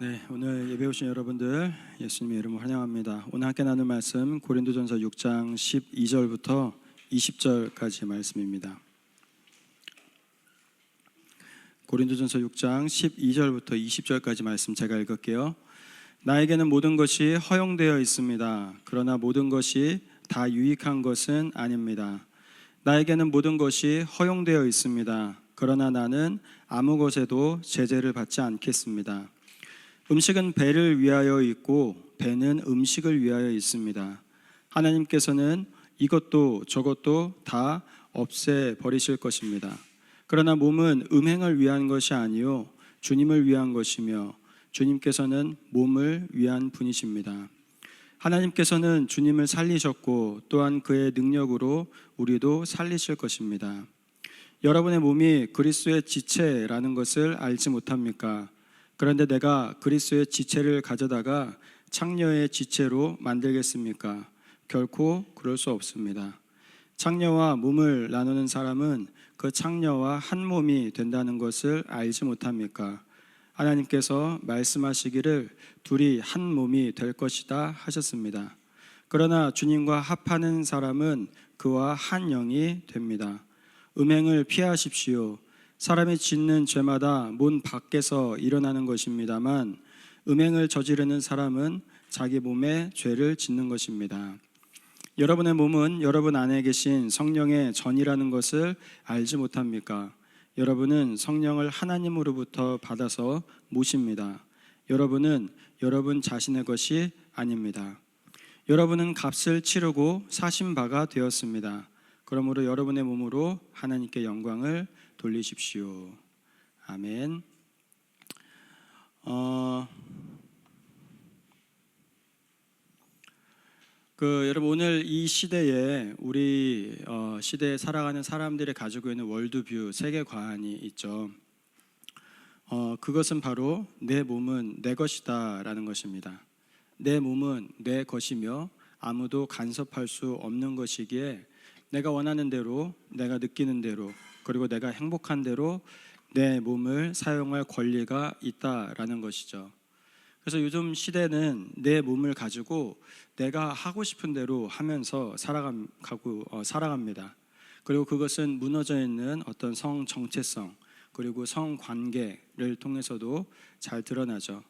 네, 오늘 예배 오신 여러분들 예수님의 이름으로 환영합니다. 오늘 함께 나눌 말씀 고린도전서 6장 12절부터 20절까지 말씀입니다. 고린도전서 6장 12절부터 20절까지 말씀 제가 읽을게요. 나에게는 모든 것이 허용되어 있습니다. 그러나 모든 것이 다 유익한 것은 아닙니다. 나에게는 모든 것이 허용되어 있습니다. 그러나 나는 아무 것에도 제재를 받지 않겠습니다. 음식은 배를 위하여 있고 배는 음식을 위하여 있습니다. 하나님께서는 이것도 저것도 다 없애버리실 것입니다. 그러나 몸은 음행을 위한 것이 아니요 주님을 위한 것이며 주님께서는 몸을 위한 분이십니다. 하나님께서는 주님을 살리셨고 또한 그의 능력으로 우리도 살리실 것입니다. 여러분의 몸이 그리스도의 지체라는 것을 알지 못합니까? 그런데 내가 그리스도의 지체를 가져다가 창녀의 지체로 만들겠습니까? 결코 그럴 수 없습니다. 창녀와 몸을 나누는 사람은 그 창녀와 한 몸이 된다는 것을 알지 못합니까? 하나님께서 말씀하시기를 둘이 한 몸이 될 것이다 하셨습니다. 그러나 주님과 합하는 사람은 그와 한 영이 됩니다. 음행을 피하십시오. 사람이 짓는 죄마다 문 밖에서 일어나는 것입니다만 음행을 저지르는 사람은 자기 몸에 죄를 짓는 것입니다. 여러분의 몸은 여러분 안에 계신 성령의 전이라는 것을 알지 못합니까? 여러분은 성령을 하나님으로부터 받아서 모십니다. 여러분은 여러분 자신의 것이 아닙니다. 여러분은 값을 치르고 사신 바가 되었습니다. 그러므로 여러분의 몸으로 하나님께 영광을 돌리십시오. 아멘. 여러분 오늘 이 시대에 우리 시대에 살아가는 사람들이 가지고 있는 월드뷰, 세계관이 있죠. 그것은 바로 내 몸은 내 것이다라는 것입니다. 내 몸은 내 것이며 아무도 간섭할 수 없는 것이기에 내가 원하는 대로, 내가 느끼는 대로, 그리고 내가 행복한 대로 내 몸을 사용할 권리가 있다라는 것이죠. 그래서 요즘 시대는 내 몸을 가지고 내가 하고 싶은 대로 하면서 살아갑니다. 그리고 그것은 무너져 있는 어떤 성 정체성 그리고 성 관계를 통해서도 잘 드러나죠.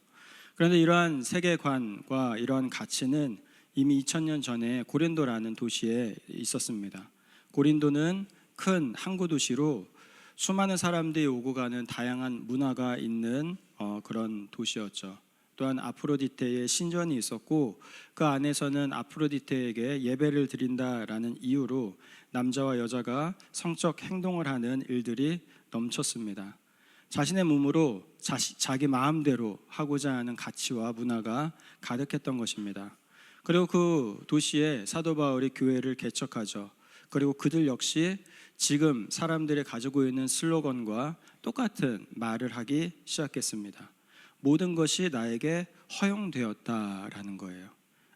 그런데 이러한 세계관과 이러한 가치는 이미 2000년 전에 고린도라는 도시에 있었습니다. 고린도는 큰 항구 도시로 수많은 사람들이 오고 가는 다양한 문화가 있는 그런 도시였죠. 또한 아프로디테의 신전이 있었고 그 안에서는 아프로디테에게 예배를 드린다라는 이유로 남자와 여자가 성적 행동을 하는 일들이 넘쳤습니다. 자신의 몸으로 자기 마음대로 하고자 하는 가치와 문화가 가득했던 것입니다. 그리고 그 도시에 사도 바울이 교회를 개척하죠. 그리고 그들 역시 지금 사람들이 가지고 있는 슬로건과 똑같은 말을 하기 시작했습니다. 모든 것이 나에게 허용되었다라는 거예요.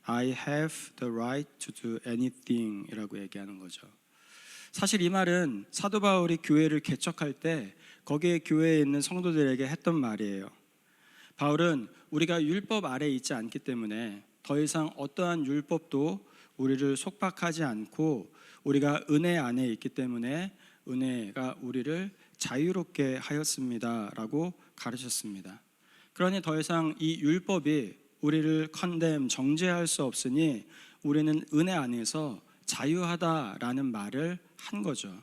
I have the right to do anything 이라고 얘기하는 거죠. 사실 이 말은 사도 바울이 교회를 개척할 때 거기에 교회에 있는 성도들에게 했던 말이에요. 바울은 우리가 율법 아래에 있지 않기 때문에 더 이상 어떠한 율법도 우리를 속박하지 않고 우리가 은혜 안에 있기 때문에 은혜가 우리를 자유롭게 하였습니다라고 가르쳤습니다. 그러니 더 이상 이 율법이 우리를 정죄할 수 없으니 우리는 은혜 안에서 자유하다라는 말을 한 거죠.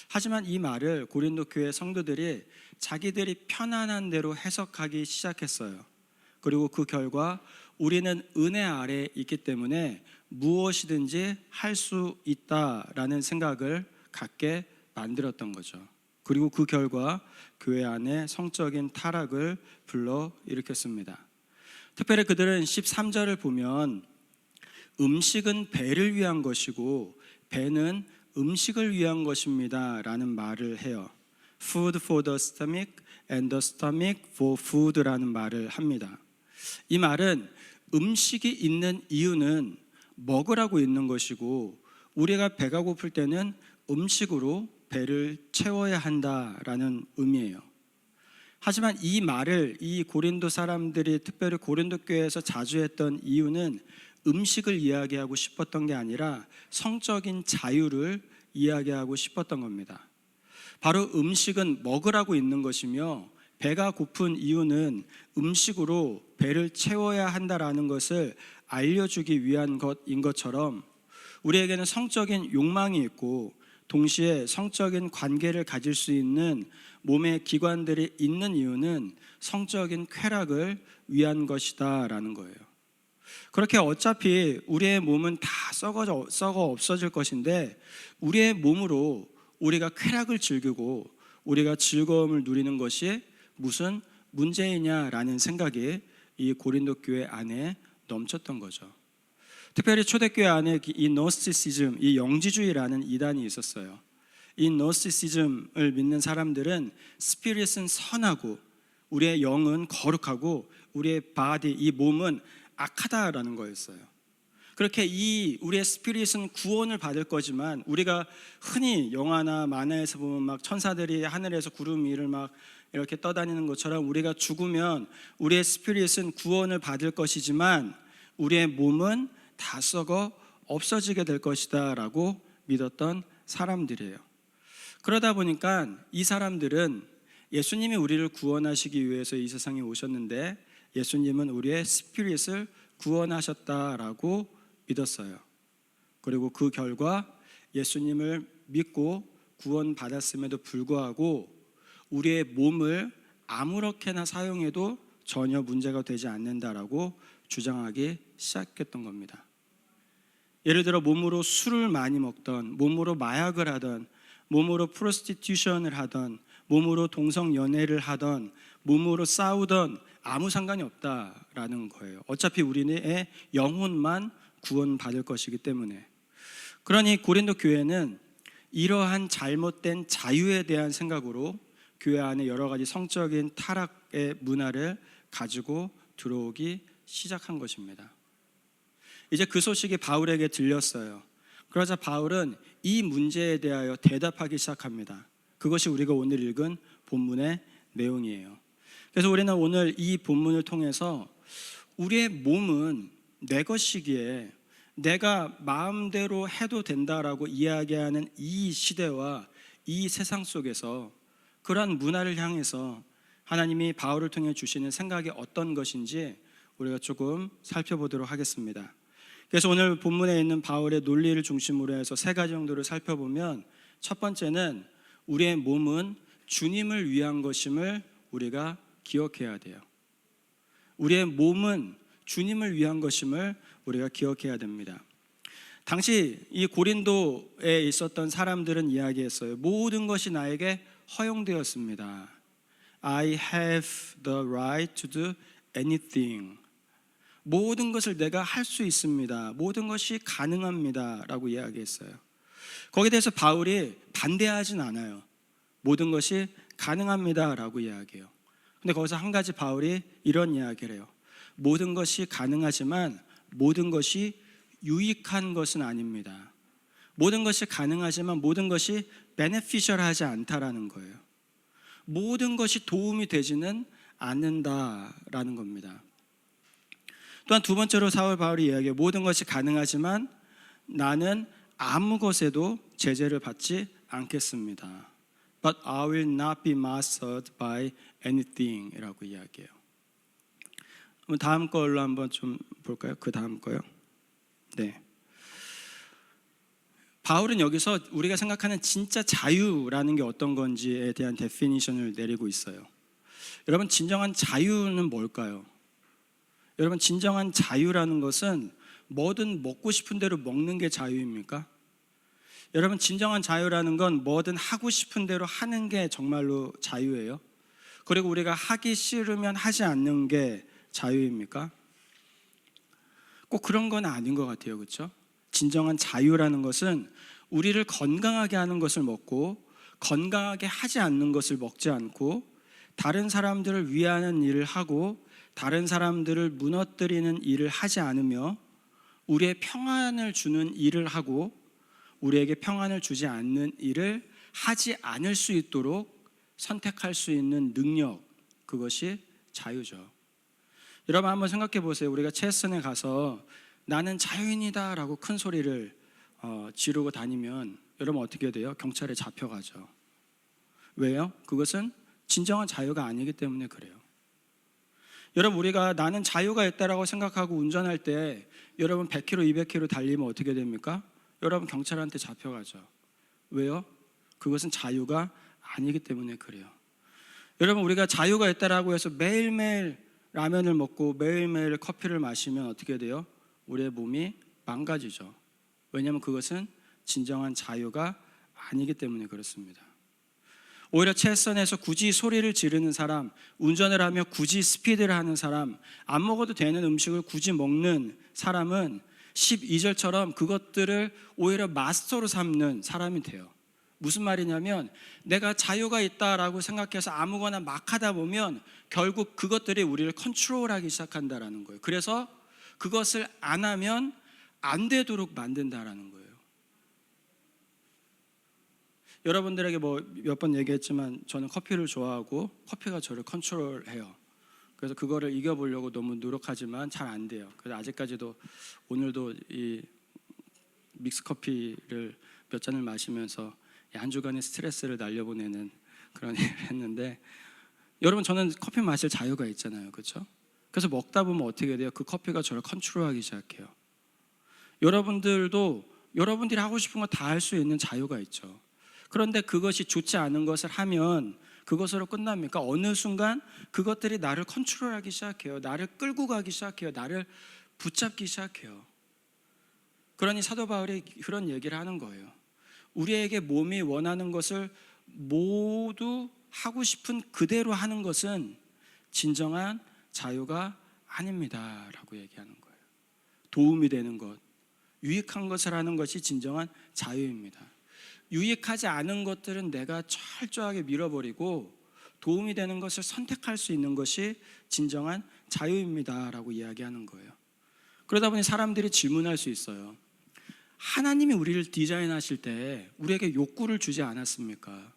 하지만 이 말을 고린도 교회 성도들이 자기들이 편안한 대로 해석하기 시작했어요. 그리고 그 결과 우리는 은혜 아래에 있기 때문에 무엇이든지 할 수 있다라는 생각을 갖게 만들었던 거죠. 그리고 그 결과 교회 안에 성적인 타락을 불러일으켰습니다. 특별히 그들은 13절을 보면 음식은 배를 위한 것이고 배는 음식을 위한 것입니다 라는 말을 해요. Food for the stomach and the stomach for food 라는 말을 합니다. 이 말은 음식이 있는 이유는 먹으라고 있는 것이고 우리가 배가 고플 때는 음식으로 배를 채워야 한다라는 의미예요. 하지만 이 말을 이 고린도 사람들이 특별히 고린도 교회에서 자주 했던 이유는 음식을 이야기하고 싶었던 게 아니라 성적인 자유를 이야기하고 싶었던 겁니다. 바로 음식은 먹으라고 있는 것이며 배가 고픈 이유는 음식으로 배를 채워야 한다라는 것을 알려주기 위한 것인 것처럼 우리에게는 성적인 욕망이 있고 동시에 성적인 관계를 가질 수 있는 몸의 기관들이 있는 이유는 성적인 쾌락을 위한 것이다 라는 거예요. 그렇게 어차피 우리의 몸은 다 썩어 없어질 것인데 우리의 몸으로 우리가 쾌락을 즐기고 우리가 즐거움을 누리는 것이 무슨 문제이냐라는 생각이 이 고린도 교회 안에 넘쳤던 거죠. 특별히 초대교회 안에 이 노스티시즘, 이 영지주의라는 이단이 있었어요. 이 노스티시즘을 믿는 사람들은 스피릿은 선하고 우리의 영은 거룩하고 우리의 바디, 이 몸은 악하다라는 거였어요. 그렇게 우리의 스피릿은 구원을 받을 거지만 우리가 흔히 영화나 만화에서 보면 막 천사들이 하늘에서 구름 위를 막 이렇게 떠다니는 것처럼 우리가 죽으면 우리의 스피릿은 구원을 받을 것이지만 우리의 몸은 다 썩어 없어지게 될 것이다 라고 믿었던 사람들이에요. 그러다 보니까 이 사람들은 예수님이 우리를 구원하시기 위해서 이 세상에 오셨는데 예수님은 우리의 스피릿을 구원하셨다라고 믿었어요. 그리고 그 결과 예수님을 믿고 구원받았음에도 불구하고 우리의 몸을 아무렇게나 사용해도 전혀 문제가 되지 않는다라고 주장하기 시작했던 겁니다. 예를 들어 몸으로 술을 많이 먹던, 몸으로 마약을 하던, 몸으로 프로스티튜션을 하던, 몸으로 동성연애를 하던, 몸으로 싸우던 아무 상관이 없다라는 거예요. 어차피 우리의 영혼만 구원받을 것이기 때문에. 그러니 고린도 교회는 이러한 잘못된 자유에 대한 생각으로 교회 안에 여러 가지 성적인 타락의 문화를 가지고 들어오기 시작한 것입니다. 이제 그 소식이 바울에게 들렸어요. 그러자 바울은 이 문제에 대하여 대답하기 시작합니다. 그것이 우리가 오늘 읽은 본문의 내용이에요. 그래서 우리는 오늘 이 본문을 통해서 우리의 몸은 내 것이기에 내가 마음대로 해도 된다라고 이야기하는 이 시대와 이 세상 속에서 그러한 문화를 향해서 하나님이 바울을 통해 주시는 생각이 어떤 것인지 우리가 조금 살펴보도록 하겠습니다. 그래서 오늘 본문에 있는 바울의 논리를 중심으로 해서 세 가지 정도를 살펴보면 첫 번째는 우리의 몸은 주님을 위한 것임을 우리가 기억해야 돼요. 우리의 몸은 주님을 위한 것임을 우리가 기억해야 됩니다. 당시 이 고린도에 있었던 사람들은 이야기했어요. 모든 것이 나에게 허용되었습니다. I have the right to do anything. 모든 것을 내가 할 수 있습니다. 모든 것이 가능합니다 라고 이야기했어요. 거기에 대해서 바울이 반대하진 않아요. 모든 것이 가능합니다 라고 이야기해요. 근데 거기서 한 가지 바울이 이런 이야기를 해요. 모든 것이 가능하지만 모든 것이 유익한 것은 아닙니다. 모든 것이 가능하지만 모든 것이 베네피셜하지 않다라는 거예요. 모든 것이 도움이 되지는 않는다라는 겁니다. 또한 두 번째로 사울 바울이 이야기해요. 모든 것이 가능하지만 나는 아무 것에도 제재를 받지 않겠습니다. But I will not be mastered by anything 이라고 이야기해요. 다음 걸로 한번 좀 볼까요? 그 다음 거요. 네. 바울은 여기서 우리가 생각하는 진짜 자유라는 게 어떤 건지에 대한 데피니션을 내리고 있어요. 여러분, 진정한 자유는 뭘까요? 여러분, 진정한 자유라는 것은 뭐든 먹고 싶은 대로 먹는 게 자유입니까? 여러분, 진정한 자유라는 건 뭐든 하고 싶은 대로 하는 게 정말로 자유예요? 그리고 우리가 하기 싫으면 하지 않는 게 자유입니까? 꼭 그런 건 아닌 것 같아요. 그렇죠? 진정한 자유라는 것은 우리를 건강하게 하는 것을 먹고 건강하게 하지 않는 것을 먹지 않고 다른 사람들을 위하는 일을 하고 다른 사람들을 무너뜨리는 일을 하지 않으며 우리의 평안을 주는 일을 하고 우리에게 평안을 주지 않는 일을 하지 않을 수 있도록 선택할 수 있는 능력, 그것이 자유죠. 여러분 한번 생각해 보세요. 우리가 체스전에 가서 나는 자유인이다 라고 큰 소리를 지르고 다니면 여러분 어떻게 돼요? 경찰에 잡혀가죠. 왜요? 그것은 진정한 자유가 아니기 때문에 그래요. 여러분 우리가 나는 자유가 있다라고 생각하고 운전할 때 여러분 100km, 200km 달리면 어떻게 됩니까? 여러분 경찰한테 잡혀가죠. 왜요? 그것은 자유가 아니기 때문에 그래요. 여러분 우리가 자유가 있다라고 해서 매일매일 라면을 먹고 매일매일 커피를 마시면 어떻게 돼요? 우리의 몸이 망가지죠. 왜냐하면 그것은 진정한 자유가 아니기 때문에 그렇습니다. 오히려 체스전에서 굳이 소리를 지르는 사람, 운전을 하며 굳이 스피드를 하는 사람, 안 먹어도 되는 음식을 굳이 먹는 사람은 12절처럼 그것들을 오히려 마스터로 삼는 사람이 돼요. 무슨 말이냐면 내가 자유가 있다라고 생각해서 아무거나 막 하다 보면 결국 그것들이 우리를 컨트롤하기 시작한다라는 거예요. 그래서 그것을 안 하면 안 되도록 만든다라는 거예요. 여러분들에게 몇 번 얘기했지만 저는 커피를 좋아하고 커피가 저를 컨트롤해요. 그래서 그거를 이겨보려고 너무 노력하지만 잘 안 돼요. 그래서 아직까지도 오늘도 이 믹스 커피를 몇 잔을 마시면서 한 주간의 스트레스를 날려보내는 그런 일을 했는데, 여러분 저는 커피 마실 자유가 있잖아요, 그렇죠? 그래서 먹다 보면 어떻게 돼요? 그 커피가 저를 컨트롤하기 시작해요. 여러분들도 여러분들이 하고 싶은 거 다 할 수 있는 자유가 있죠. 그런데 그것이 좋지 않은 것을 하면 그것으로 끝납니까? 어느 순간 그것들이 나를 컨트롤하기 시작해요. 나를 끌고 가기 시작해요. 나를 붙잡기 시작해요. 그러니 사도 바울이 그런 얘기를 하는 거예요. 우리에게 몸이 원하는 것을 모두 하고 싶은 그대로 하는 것은 진정한 자유가 아닙니다 라고 얘기하는 거예요. 도움이 되는 것, 유익한 것을 하는 것이 진정한 자유입니다. 유익하지 않은 것들은 내가 철저하게 밀어버리고 도움이 되는 것을 선택할 수 있는 것이 진정한 자유입니다 라고 이야기하는 거예요. 그러다 보니 사람들이 질문할 수 있어요. 하나님이 우리를 디자인하실 때 우리에게 욕구를 주지 않았습니까?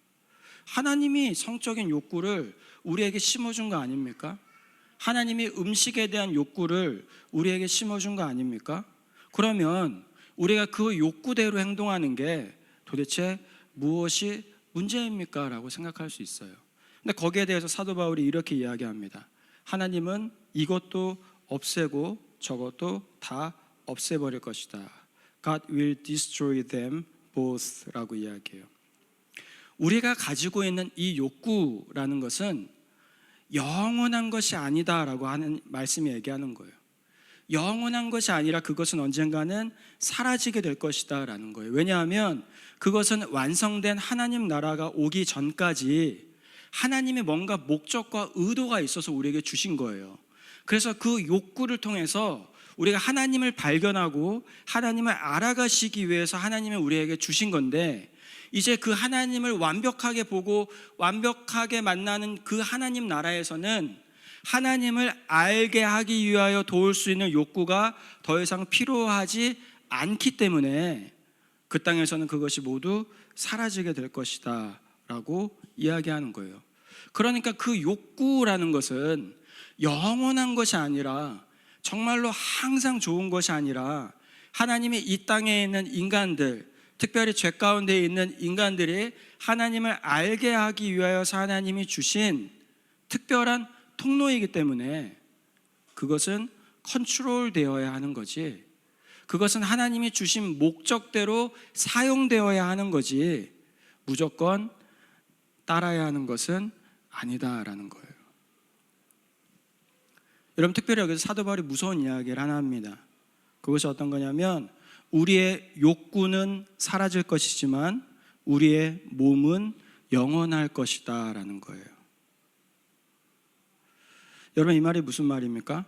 하나님이 성적인 욕구를 우리에게 심어준 거 아닙니까? 하나님이 음식에 대한 욕구를 우리에게 심어준 거 아닙니까? 그러면 우리가 그 욕구대로 행동하는 게 도대체 무엇이 문제입니까? 라고 생각할 수 있어요. 근데 거기에 대해서 사도 바울이 이렇게 이야기합니다. 하나님은 이것도 없애고 저것도 다 없애버릴 것이다. God will destroy them both 라고 이야기해요. 우리가 가지고 있는 이 욕구라는 것은 영원한 것이 아니다 라고 하는 말씀이 얘기하는 거예요. 영원한 것이 아니라 그것은 언젠가는 사라지게 될 것이다 라는 거예요. 왜냐하면 그것은 완성된 하나님 나라가 오기 전까지 하나님의 뭔가 목적과 의도가 있어서 우리에게 주신 거예요. 그래서 그 욕구를 통해서 우리가 하나님을 발견하고 하나님을 알아가시기 위해서 하나님이 우리에게 주신 건데, 이제 그 하나님을 완벽하게 보고 완벽하게 만나는 그 하나님 나라에서는 하나님을 알게 하기 위하여 도울 수 있는 욕구가 더 이상 필요하지 않기 때문에 그 땅에서는 그것이 모두 사라지게 될 것이다 라고 이야기하는 거예요. 그러니까 그 욕구라는 것은 영원한 것이 아니라, 정말로 항상 좋은 것이 아니라, 하나님이 이 땅에 있는 인간들, 특별히 죄 가운데 있는 인간들이 하나님을 알게 하기 위하여서 하나님이 주신 특별한 통로이기 때문에 그것은 컨트롤되어야 하는 거지, 그것은 하나님이 주신 목적대로 사용되어야 하는 거지 무조건 따라야 하는 것은 아니다라는 거예요. 여러분, 특별히 여기서 사도 바울이 무서운 이야기를 하나 합니다. 그것이 어떤 거냐면, 우리의 욕구는 사라질 것이지만 우리의 몸은 영원할 것이다 라는 거예요. 여러분, 이 말이 무슨 말입니까?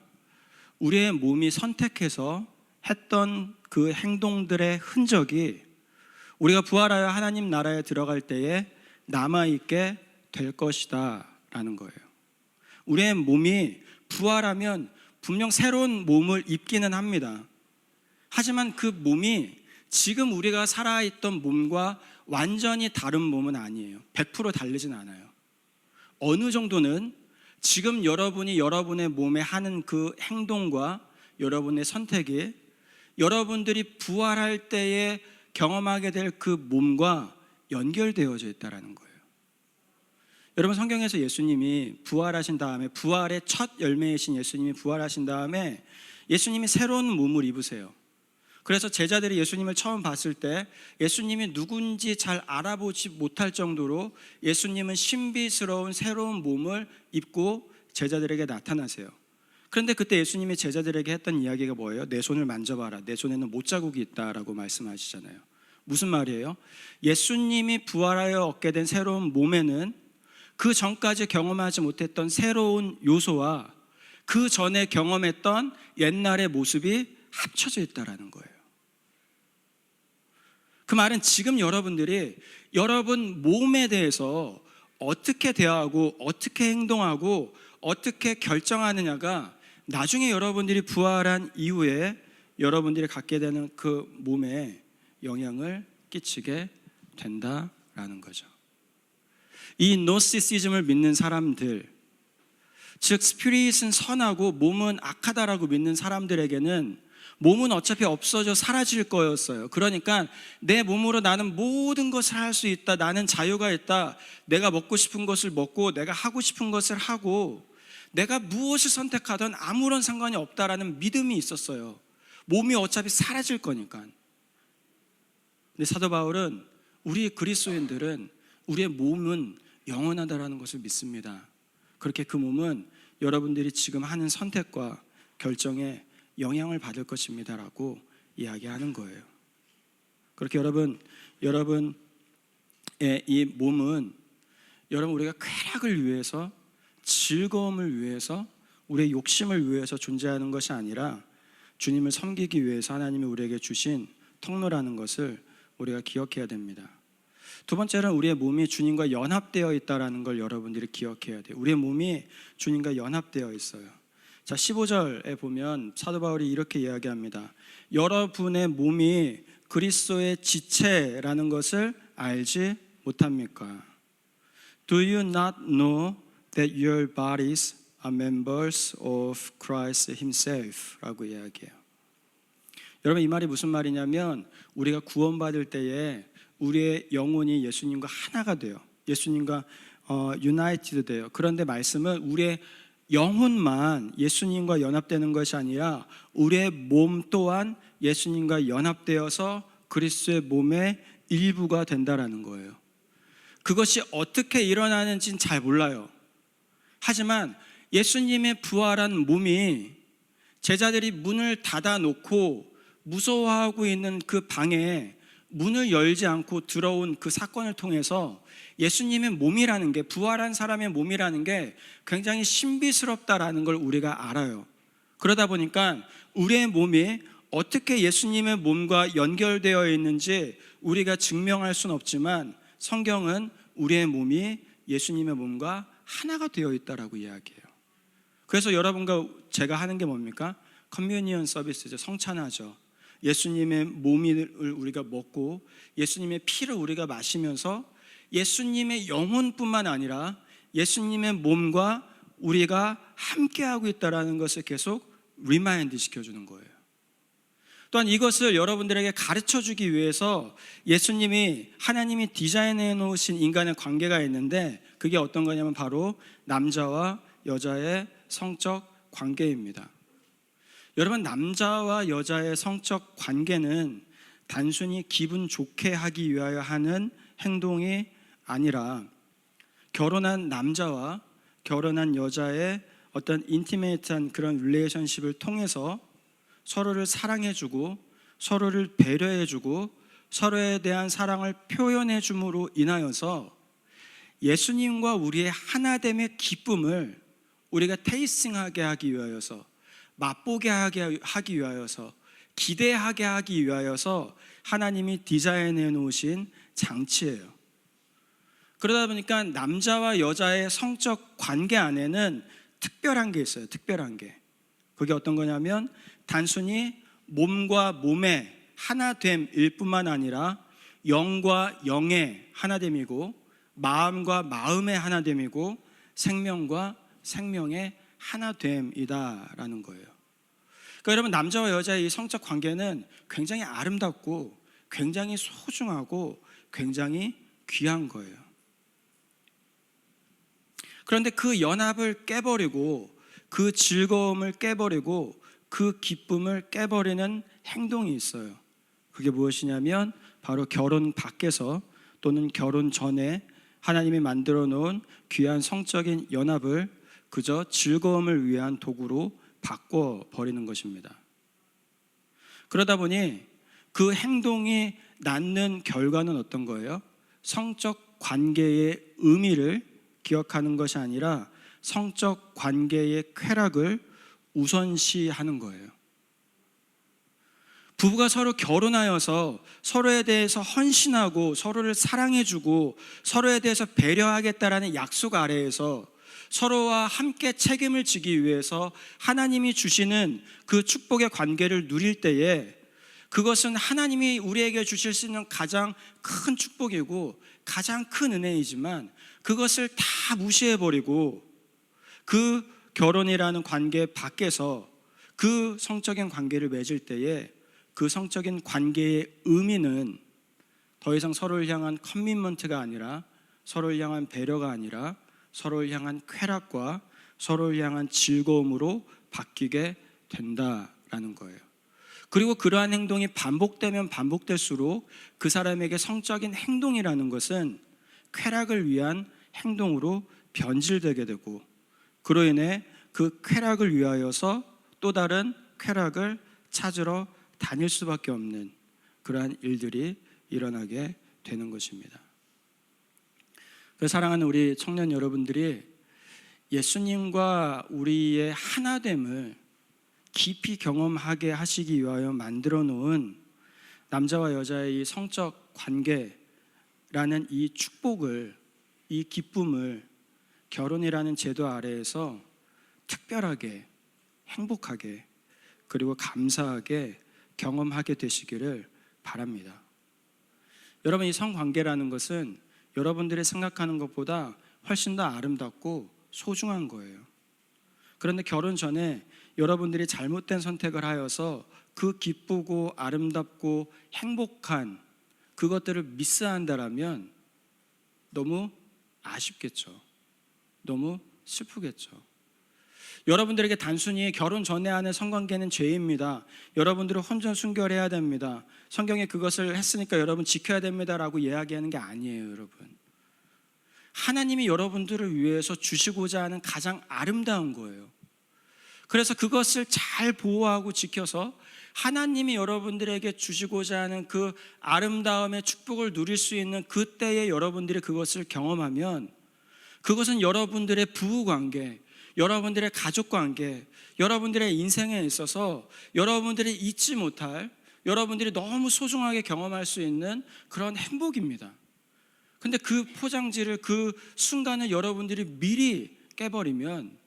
우리의 몸이 선택해서 했던 그 행동들의 흔적이 우리가 부활하여 하나님 나라에 들어갈 때에 남아있게 될 것이다 라는 거예요. 우리의 몸이 부활하면 분명 새로운 몸을 입기는 합니다. 하지만 그 몸이 지금 우리가 살아있던 몸과 완전히 다른 몸은 아니에요. 100% 다르진 않아요. 어느 정도는 지금 여러분이 여러분의 몸에 하는 그 행동과 여러분의 선택이 여러분들이 부활할 때에 경험하게 될 그 몸과 연결되어져 있다는 거예요. 여러분, 성경에서 예수님이 부활하신 다음에, 부활의 첫 열매이신 예수님이 부활하신 다음에 예수님이 새로운 몸을 입으세요. 그래서 제자들이 예수님을 처음 봤을 때 예수님이 누군지 잘 알아보지 못할 정도로 예수님은 신비스러운 새로운 몸을 입고 제자들에게 나타나세요. 그런데 그때 예수님이 제자들에게 했던 이야기가 뭐예요? 내 손을 만져봐라. 내 손에는 못자국이 있다라고 말씀하시잖아요. 무슨 말이에요? 예수님이 부활하여 얻게 된 새로운 몸에는 그 전까지 경험하지 못했던 새로운 요소와 그 전에 경험했던 옛날의 모습이 합쳐져 있다는 거예요. 그 말은 지금 여러분들이 여러분 몸에 대해서 어떻게 대하고 어떻게 행동하고 어떻게 결정하느냐가 나중에 여러분들이 부활한 이후에 여러분들이 갖게 되는 그 몸에 영향을 끼치게 된다라는 거죠. 이 노시시즘을 믿는 사람들, 즉 스피릿은 선하고 몸은 악하다라고 믿는 사람들에게는 몸은 어차피 없어져 사라질 거였어요. 그러니까 내 몸으로 나는 모든 것을 할 수 있다. 나는 자유가 있다. 내가 먹고 싶은 것을 먹고 내가 하고 싶은 것을 하고 내가 무엇을 선택하든 아무런 상관이 없다라는 믿음이 있었어요. 몸이 어차피 사라질 거니까. 근데 사도 바울은 우리 그리스도인들은 우리의 몸은 영원하다라는 것을 믿습니다. 그렇게 그 몸은 여러분들이 지금 하는 선택과 결정에 영향을 받을 것입니다라고 이야기하는 거예요. 그렇게 여러분의 이 몸은 여러분 우리가 쾌락을 위해서, 즐거움을 위해서, 우리의 욕심을 위해서 존재하는 것이 아니라 주님을 섬기기 위해서 하나님이 우리에게 주신 통로라는 것을 우리가 기억해야 됩니다. 두 번째는 우리의 몸이 주님과 연합되어 있다는 걸 여러분들이 기억해야 돼요. 우리의 몸이 주님과 연합되어 있어요. 자, 15절에 보면 사도 바울이 이렇게 이야기합니다. 여러분의 몸이 그리스도의 지체라는 것을 알지 못합니까? Do you not know that your bodies are members of Christ himself? 라고 이야기해요. 여러분, 이 말이 무슨 말이냐면 우리가 구원받을 때에 우리의 영혼이 예수님과 하나가 돼요. 예수님과 유나이티드 돼요. 그런데 말씀은 우리의 영혼만 예수님과 연합되는 것이 아니라 우리의 몸 또한 예수님과 연합되어서 그리스도의 몸의 일부가 된다라는 거예요. 그것이 어떻게 일어나는지는 잘 몰라요. 하지만 예수님의 부활한 몸이 제자들이 문을 닫아놓고 무서워하고 있는 그 방에 문을 열지 않고 들어온 그 사건을 통해서 예수님의 몸이라는 게, 부활한 사람의 몸이라는 게 굉장히 신비스럽다라는 걸 우리가 알아요. 그러다 보니까 우리의 몸이 어떻게 예수님의 몸과 연결되어 있는지 우리가 증명할 수는 없지만 성경은 우리의 몸이 예수님의 몸과 하나가 되어 있다라고 이야기해요. 그래서 여러분과 제가 하는 게 뭡니까? 커뮤니언 서비스죠. 성찬하죠. 예수님의 몸을 우리가 먹고 예수님의 피를 우리가 마시면서 예수님의 영혼뿐만 아니라 예수님의 몸과 우리가 함께하고 있다는 것을 계속 리마인드 시켜주는 거예요. 또한 이것을 여러분들에게 가르쳐주기 위해서 하나님이 디자인해 놓으신 인간의 관계가 있는데 그게 어떤 거냐면 바로 남자와 여자의 성적 관계입니다. 여러분, 남자와 여자의 성적 관계는 단순히 기분 좋게 하기 위하여 하는 행동이 아니라 결혼한 남자와 결혼한 여자의 어떤 인티메이트한 그런 릴레이션십을 통해서 서로를 사랑해주고 서로를 배려해주고 서로에 대한 사랑을 표현해줌으로 인하여서 예수님과 우리의 하나됨의 기쁨을 우리가 테이스팅하게 하기 위하여서, 맛보게 하기 위하여서, 기대하게 하기 위하여서 하나님이 디자인해 놓으신 장치예요. 그러다 보니까 남자와 여자의 성적 관계 안에는 특별한 게 있어요. 특별한 게. 그게 어떤 거냐면 단순히 몸과 몸의 하나됨일 뿐만 아니라 영과 영의 하나됨이고 마음과 마음의 하나됨이고 생명과 생명의 하나됨이다라는 거예요. 그러니까 여러분, 남자와 여자의 이 성적 관계는 굉장히 아름답고 굉장히 소중하고 굉장히 귀한 거예요. 그런데 그 연합을 깨버리고 그 즐거움을 깨버리고 그 기쁨을 깨버리는 행동이 있어요. 그게 무엇이냐면 바로 결혼 밖에서 또는 결혼 전에 하나님이 만들어 놓은 귀한 성적인 연합을 그저 즐거움을 위한 도구로 바꿔버리는 것입니다. 그러다 보니 그 행동이 낳는 결과는 어떤 거예요? 성적 관계의 의미를 기억하는 것이 아니라 성적 관계의 쾌락을 우선시하는 거예요. 부부가 서로 결혼하여서 서로에 대해서 헌신하고 서로를 사랑해주고 서로에 대해서 배려하겠다라는 약속 아래에서 서로와 함께 책임을 지기 위해서 하나님이 주시는 그 축복의 관계를 누릴 때에 그것은 하나님이 우리에게 주실 수 있는 가장 큰 축복이고 가장 큰 은혜이지만 그것을 다 무시해버리고 그 결혼이라는 관계 밖에서 그 성적인 관계를 맺을 때에 그 성적인 관계의 의미는 더 이상 서로를 향한 커미트먼트가 아니라 서로를 향한 배려가 아니라 서로를 향한 쾌락과 서로를 향한 즐거움으로 바뀌게 된다라는 거예요. 그리고 그러한 행동이 반복되면 반복될수록 그 사람에게 성적인 행동이라는 것은 쾌락을 위한 행동으로 변질되게 되고 그로 인해 그 쾌락을 위하여서 또 다른 쾌락을 찾으러 다닐 수밖에 없는 그러한 일들이 일어나게 되는 것입니다. 그래서 사랑하는 우리 청년 여러분들이 예수님과 우리의 하나됨을 깊이 경험하게 하시기 위하여 만들어 놓은 남자와 여자의 이 성적 관계라는 이 축복을, 이 기쁨을 결혼이라는 제도 아래에서 특별하게, 행복하게, 그리고 감사하게 경험하게 되시기를 바랍니다. 여러분, 이 성관계라는 것은 여러분들이 생각하는 것보다 훨씬 더 아름답고 소중한 거예요. 그런데 결혼 전에 여러분들이 잘못된 선택을 하여서 그 기쁘고 아름답고 행복한 그것들을 미스한다라면 너무 아쉽겠죠. 너무 슬프겠죠. 여러분들에게 단순히 결혼 전에 하는 성관계는 죄입니다. 여러분들은 혼전 순결해야 됩니다. 성경에 그것을 했으니까 여러분 지켜야 됩니다라고 이야기하는 게 아니에요, 여러분. 하나님이 여러분들을 위해서 주시고자 하는 가장 아름다운 거예요. 그래서 그것을 잘 보호하고 지켜서 하나님이 여러분들에게 주시고자 하는 그 아름다움의 축복을 누릴 수 있는 그때에 여러분들이 그것을 경험하면 그것은 여러분들의 부부관계, 여러분들의 가족관계, 여러분들의 인생에 있어서 여러분들이 잊지 못할, 여러분들이 너무 소중하게 경험할 수 있는 그런 행복입니다. 근데 그 포장지를, 그 순간을 여러분들이 미리 깨버리면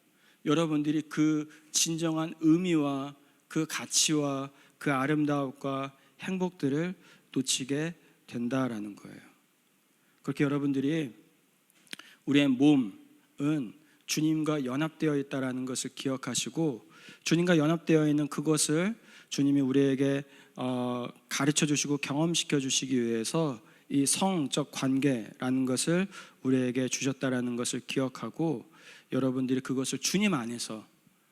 여러분들이 그 진정한 의미와 그 가치와 그 아름다움과 행복들을 놓치게 된다라는 거예요. 그렇게 여러분들이 우리의 몸은 주님과 연합되어 있다라는 것을 기억하시고 주님과 연합되어 있는 그것을 주님이 우리에게 가르쳐 주시고 경험시켜 주시기 위해서 이 성적 관계라는 것을 우리에게 주셨다라는 것을 기억하고 여러분들이 그것을 주님 안에서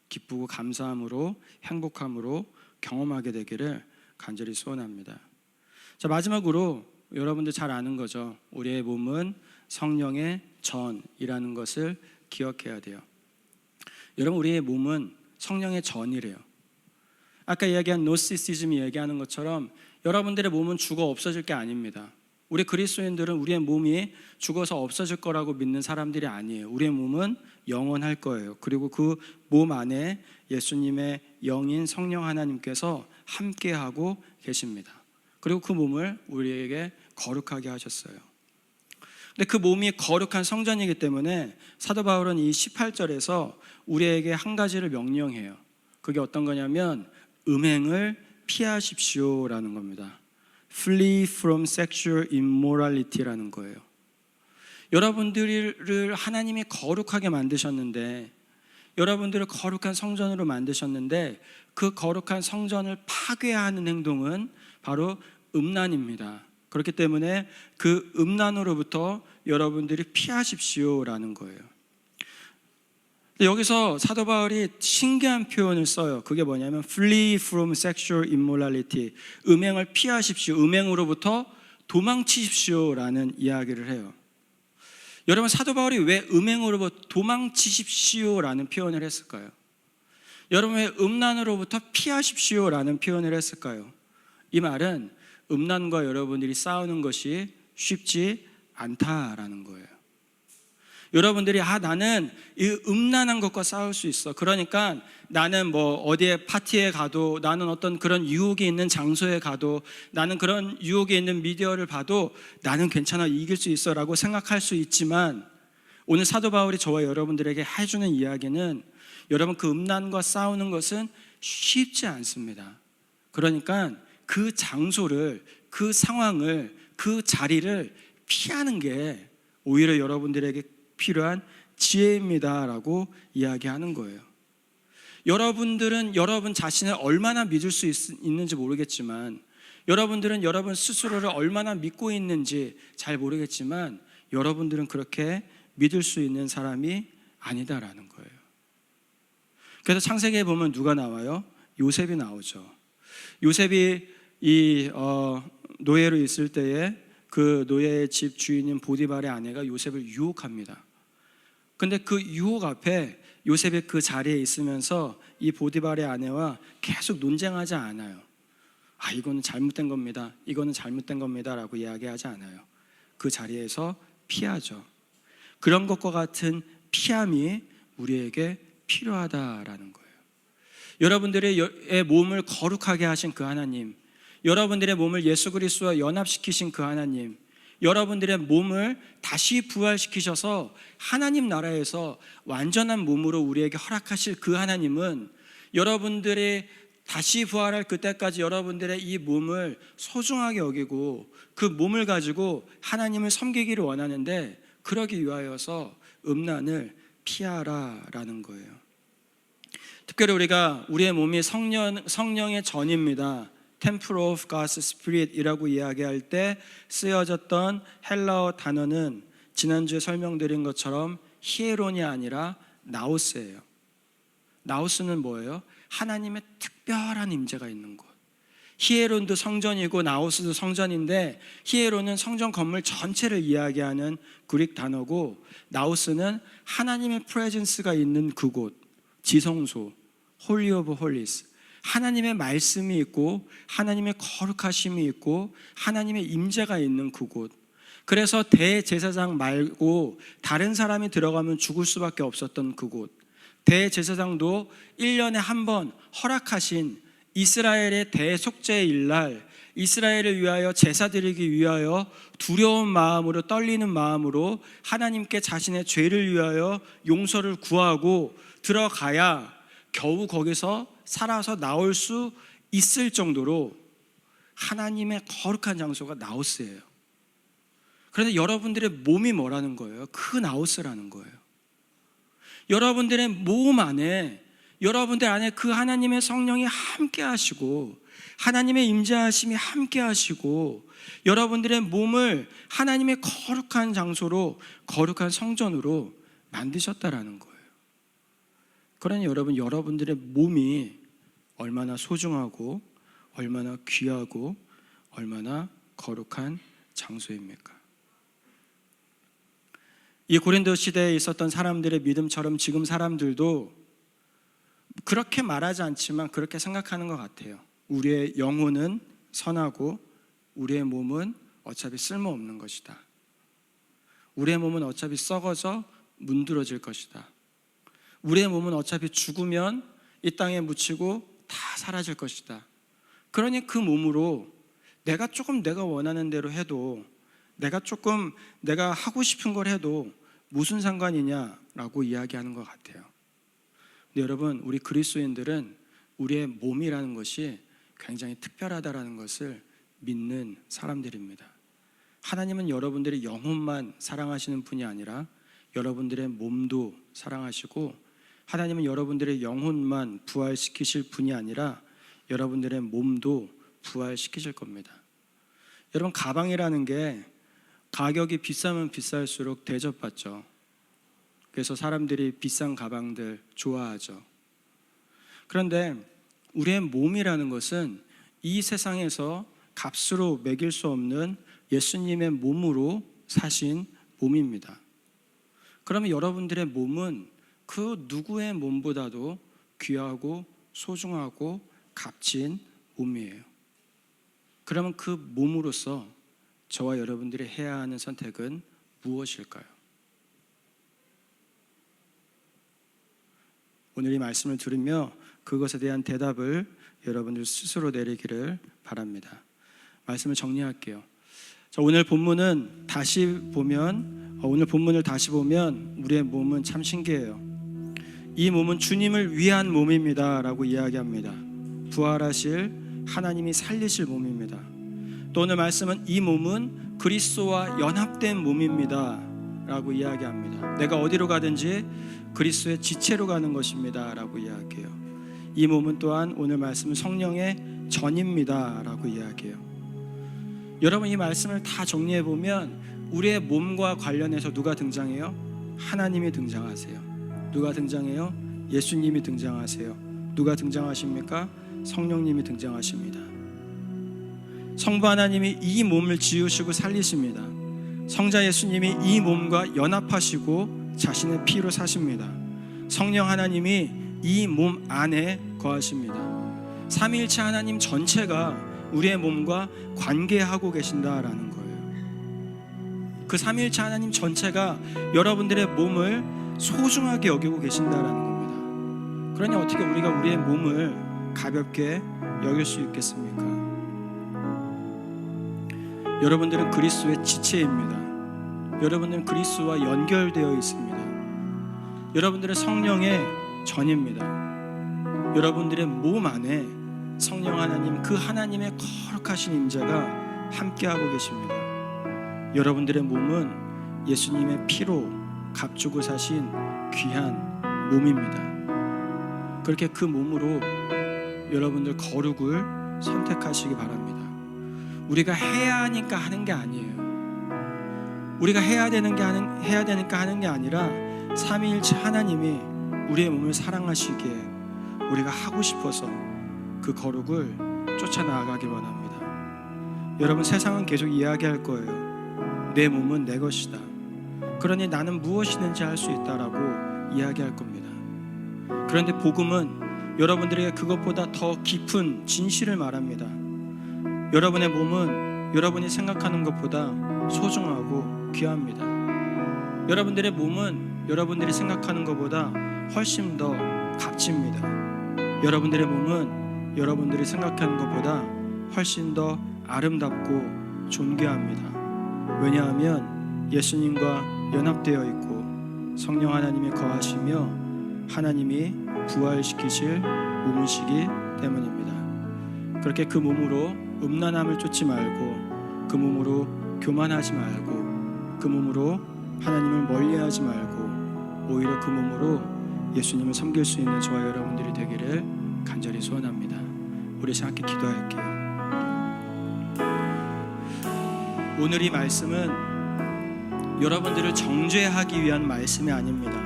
기쁘고 감사함으로 행복함으로 경험하게 되기를 간절히 소원합니다. 자, 마지막으로 여러분들 잘 아는 거죠. 우리의 몸은 성령의 전이라는 것을 기억해야 돼요. 여러분, 우리의 몸은 성령의 전이래요. 아까 이야기한 노시시즘이 얘기하는 것처럼 여러분들의 몸은 죽어 없어질 게 아닙니다. 우리 그리스도인들은 우리의 몸이 죽어서 없어질 거라고 믿는 사람들이 아니에요. 우리의 몸은 영원할 거예요. 그리고 그 몸 안에 예수님의 영인 성령 하나님께서 함께하고 계십니다. 그리고 그 몸을 우리에게 거룩하게 하셨어요. 근데 그 몸이 거룩한 성전이기 때문에 사도 바울은 이 18절에서 우리에게 한 가지를 명령해요. 그게 어떤 거냐면 음행을 피하십시오라는 겁니다. Flee from sexual immorality라는 거예요. 여러분들을 하나님이 거룩하게 만드셨는데 여러분들을 거룩한 성전으로 만드셨는데 그 거룩한 성전을 파괴하는 행동은 바로 음란입니다. 그렇기 때문에 그 음란으로부터 여러분들이 피하십시오라는 거예요. 여기서 사도 바울이 신기한 표현을 써요. 그게 뭐냐면 flee from sexual immorality, 음행을 피하십시오, 음행으로부터 도망치십시오라는 이야기를 해요. 여러분, 사도 바울이 왜 음행으로부터 도망치십시오라는 표현을 했을까요? 여러분, 왜 음란으로부터 피하십시오라는 표현을 했을까요? 이 말은 음란과 여러분들이 싸우는 것이 쉽지 않다라는 거예요. 여러분들이 나는 이 음란한 것과 싸울 수 있어. 그러니까 나는 뭐 어디에 파티에 가도, 나는 어떤 그런 유혹이 있는 장소에 가도, 나는 그런 유혹이 있는 미디어를 봐도 나는 괜찮아, 이길 수 있어 라고 생각할 수 있지만, 오늘 사도 바울이 저와 여러분들에게 해주는 이야기는 여러분, 그 음란과 싸우는 것은 쉽지 않습니다. 그러니까 그 장소를, 그 상황을, 그 자리를 피하는 게 오히려 여러분들에게 필요한 지혜입니다라고 이야기하는 거예요. 여러분들은 여러분 자신을 얼마나 믿을 수 있는지 모르겠지만, 여러분들은 여러분 스스로를 얼마나 믿고 있는지 잘 모르겠지만, 여러분들은 그렇게 믿을 수 있는 사람이 아니다라는 거예요. 그래서 창세기에 보면 누가 나와요? 요셉이 나오죠. 요셉이 노예로 있을 때에 그 노예의 집 주인인 보디발의 아내가 요셉을 유혹합니다. 근데 그 유혹 앞에 요셉이 그 자리에 있으면서 이 보디발의 아내와 계속 논쟁하지 않아요. 이거는 잘못된 겁니다, 이거는 잘못된 겁니다 라고 이야기하지 않아요. 그 자리에서 피하죠. 그런 것과 같은 피함이 우리에게 필요하다라는 거예요. 여러분들의 몸을 거룩하게 하신 그 하나님, 여러분들의 몸을 예수 그리스도와 연합시키신 그 하나님, 여러분들의 몸을 다시 부활시키셔서 하나님 나라에서 완전한 몸으로 우리에게 허락하실 그 하나님은 여러분들이 다시 부활할 그때까지 여러분들의 이 몸을 소중하게 여기고 그 몸을 가지고 하나님을 섬기기를 원하는데, 그러기 위하여서 음란을 피하라라는 거예요. 특별히 우리가 우리의 몸이 성령의 전입니다. Temple of God's Spirit이라고 이야기할 때 쓰여졌던 헬라어 단어는 지난주에 설명드린 것처럼 히에론이 아니라 나우스예요. 나우스는 뭐예요? 하나님의 특별한 임재가 있는 곳. 히에론도 성전이고 나우스도 성전인데, 히에론은 성전 건물 전체를 이야기하는 그릭 단어고, 나우스는 하나님의 프레젠스가 있는 그곳, 지성소, 홀리 오브 홀리스, 하나님의 말씀이 있고 하나님의 거룩하심이 있고 하나님의 임재가 있는 그곳. 그래서 대제사장 말고 다른 사람이 들어가면 죽을 수밖에 없었던 그곳, 대제사장도 1년에 한 번 허락하신 이스라엘의 대속죄의 날, 이스라엘을 위하여 제사 드리기 위하여 두려운 마음으로, 떨리는 마음으로 하나님께 자신의 죄를 위하여 용서를 구하고 들어가야 겨우 거기서 살아서 나올 수 있을 정도로 하나님의 거룩한 장소가 나우스예요. 그런데 여러분들의 몸이 뭐라는 거예요? 그 나우스라는 거예요. 여러분들의 몸 안에, 여러분들 안에 그 하나님의 성령이 함께 하시고 하나님의 임재하심이 함께 하시고 여러분들의 몸을 하나님의 거룩한 장소로, 거룩한 성전으로 만드셨다라는 거예요. 그러니 여러분들의 몸이 얼마나 소중하고 얼마나 귀하고 얼마나 거룩한 장소입니까? 이 고린도 시대에 있었던 사람들의 믿음처럼 지금 사람들도 그렇게 말하지 않지만 그렇게 생각하는 것 같아요. 우리의 영혼은 선하고 우리의 몸은 어차피 쓸모없는 것이다. 우리의 몸은 어차피 썩어져 문드러질 것이다. 우리의 몸은 어차피 죽으면 이 땅에 묻히고 다 사라질 것이다. 그러니 그 몸으로 내가 원하는 대로 해도, 내가 하고 싶은 걸 해도 무슨 상관이냐라고 이야기하는 것 같아요. 근데 여러분, 우리 그리스도인들은 우리의 몸이라는 것이 굉장히 특별하다라는 것을 믿는 사람들입니다. 하나님은 여러분들의 영혼만 사랑하시는 분이 아니라 여러분들의 몸도 사랑하시고 하나님은 여러분들의 영혼만 부활시키실 분이 아니라 여러분들의 몸도 부활시키실 겁니다. 여러분, 가방이라는 게 가격이 비싸면 비쌀수록 대접받죠. 그래서 사람들이 비싼 가방들 좋아하죠. 그런데 우리의 몸이라는 것은 이 세상에서 값으로 매길 수 없는 예수님의 몸으로 사신 몸입니다. 그러면 여러분들의 몸은 그 누구의 몸보다도 귀하고 소중하고 값진 몸이에요. 그러면 그 몸으로서 저와 여러분들이 해야 하는 선택은 무엇일까요? 오늘 이 말씀을 들으며 그것에 대한 대답을 여러분들 스스로 내리기를 바랍니다. 말씀을 정리할게요. 자, 오늘 본문을 다시 보면 우리의 몸은 참 신기해요. 이 몸은 주님을 위한 몸입니다 라고 이야기합니다. 부활하실 하나님이 살리실 몸입니다. 또 오늘 말씀은 이 몸은 그리스도와 연합된 몸입니다 라고 이야기합니다. 내가 어디로 가든지 그리스도의 지체로 가는 것입니다 라고 이야기해요. 이 몸은 또한 오늘 말씀은 성령의 전입니다 라고 이야기해요. 여러분, 이 말씀을 다 정리해 보면 우리의 몸과 관련해서 누가 등장해요? 하나님이 등장하세요. 누가 등장해요? 예수님이 등장하세요. 누가 등장하십니까? 성령님이 등장하십니다. 성부 하나님이 이 몸을 지으시고 살리십니다. 성자 예수님이 이 몸과 연합하시고 자신의 피로 사십니다. 성령 하나님이 이 몸 안에 거하십니다. 삼위일체 하나님 전체가 우리의 몸과 관계하고 계신다라는 거예요. 그 삼위일체 하나님 전체가 여러분들의 몸을 소중하게 여기고 계신다라는 겁니다. 그러니 어떻게 우리가 우리의 몸을 가볍게 여길 수 있겠습니까? 여러분들은 그리스도의 지체입니다. 여러분들은 그리스도와 연결되어 있습니다. 여러분들은 성령의 전입니다. 여러분들의 몸 안에 성령 하나님, 그 하나님의 거룩하신 임재가 함께하고 계십니다. 여러분들의 몸은 예수님의 피로 값주고 사신 귀한 몸입니다. 그렇게 그 몸으로 여러분들 거룩을 선택하시기 바랍니다. 우리가 해야 하니까 하는 게 아니에요. 우리가 해야 되니까 하는 게 아니라 삼위일체 하나님이 우리의 몸을 사랑하시기에 우리가 하고 싶어서 그 거룩을 쫓아나가길 원합니다. 여러분, 세상은 계속 이야기할 거예요. 내 몸은 내 것이다. 그러니 나는 무엇이든지 할 수 있다라고 이야기할 겁니다. 그런데 복음은 여러분들에게 그것보다 더 깊은 진실을 말합니다. 여러분의 몸은 여러분이 생각하는 것보다 소중하고 귀합니다. 여러분들의 몸은 여러분들이 생각하는 것보다 훨씬 더 값집니다. 여러분들의 몸은 여러분들이 생각하는 것보다 훨씬 더 아름답고 존귀합니다. 왜냐하면 예수님과 연합되어 있고 성령 하나님이 거하시며 하나님이 부활시키실 몸이시기 때문입니다. 그렇게 그 몸으로 음란함을 쫓지 말고, 그 몸으로 교만하지 말고, 그 몸으로 하나님을 멀리하지 말고 오히려 그 몸으로 예수님을 섬길 수 있는 저와 여러분들이 되기를 간절히 소원합니다. 우리 함께 기도할게요. 오늘 이 말씀은 여러분들을 정죄하기 위한 말씀이 아닙니다.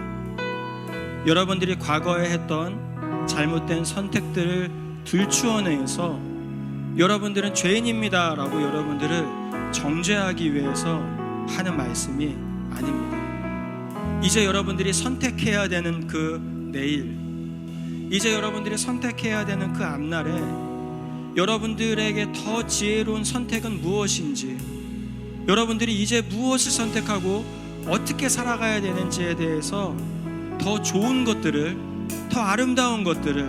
여러분들이 과거에 했던 잘못된 선택들을 들추어내서 여러분들은 죄인입니다 라고 여러분들을 정죄하기 위해서 하는 말씀이 아닙니다. 이제 여러분들이 선택해야 되는 그 내일, 이제 여러분들이 선택해야 되는 그 앞날에 여러분들에게 더 지혜로운 선택은 무엇인지, 여러분들이 이제 무엇을 선택하고 어떻게 살아가야 되는지에 대해서 더 좋은 것들을, 더 아름다운 것들을,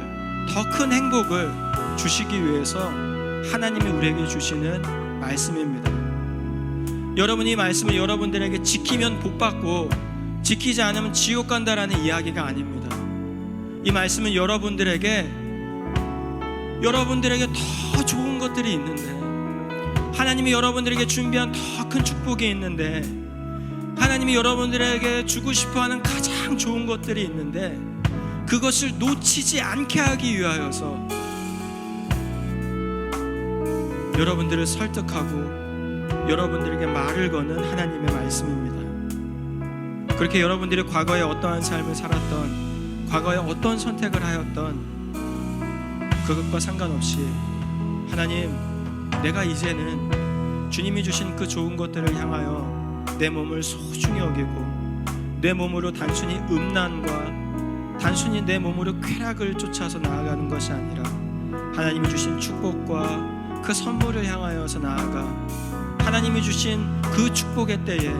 더 큰 행복을 주시기 위해서 하나님이 우리에게 주시는 말씀입니다. 여러분이 이 말씀을 여러분들에게 지키면 복받고 지키지 않으면 지옥 간다라는 이야기가 아닙니다. 이 말씀은 여러분들에게 더 좋은 것들이 있는데, 하나님이 여러분들에게 준비한 더 큰 축복이 있는데, 하나님이 여러분들에게 주고 싶어하는 가장 좋은 것들이 있는데, 그것을 놓치지 않게 하기 위하여서 여러분들을 설득하고 여러분들에게 말을 거는 하나님의 말씀입니다. 그렇게 여러분들이 과거에 어떠한 삶을 살았던, 과거에 어떤 선택을 하였던 그것과 상관없이 하나님, 내가 이제는 주님이 주신 그 좋은 것들을 향하여 내 몸을 소중히 여기고 내 몸으로 단순히 음란과 단순히 내 몸으로 쾌락을 쫓아서 나아가는 것이 아니라 하나님이 주신 축복과 그 선물을 향하여서 나아가 하나님이 주신 그 축복의 때에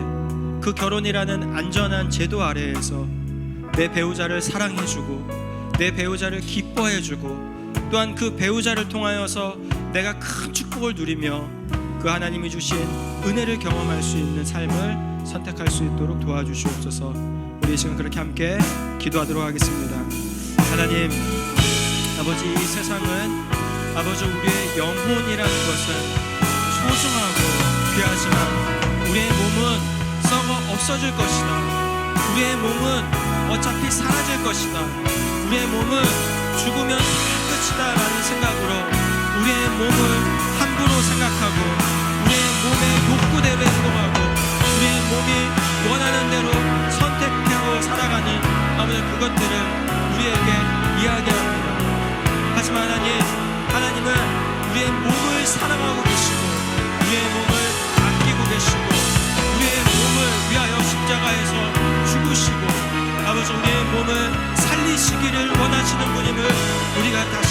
그 결혼이라는 안전한 제도 아래에서 내 배우자를 사랑해주고 내 배우자를 기뻐해주고 또한 그 배우자를 통하여서 내가 큰 축복을 누리며 그 하나님이 주신 은혜를 경험할 수 있는 삶을 선택할 수 있도록 도와주시옵소서. 우리 지금 그렇게 함께 기도하도록 하겠습니다. 하나님 아버지, 이 세상은 아버지 우리의 영혼이라는 것은 소중하고 귀하지만 우리의 몸은 썩어 없어질 것이다. 우리의 몸은 어차피 사라질 것이다. 우리의 몸은 죽으면 끝이다 라는 생각으로 우리의 몸을 함부로 생각하고 우리의 몸의 욕구대로 행동하고 우리의 몸이 원하는 대로 선택하고 살아가는 아버지 그것들을 우리에게 이야기합니다. 하지만 하나님은 우리의 몸을 사랑하고 계시고 우리의 몸을 아끼고 계시고 우리의 몸을 위하여 십자가에서 죽으시고 아버지 우리의 몸을 살리시기를 원하시는 분임을 우리가 다시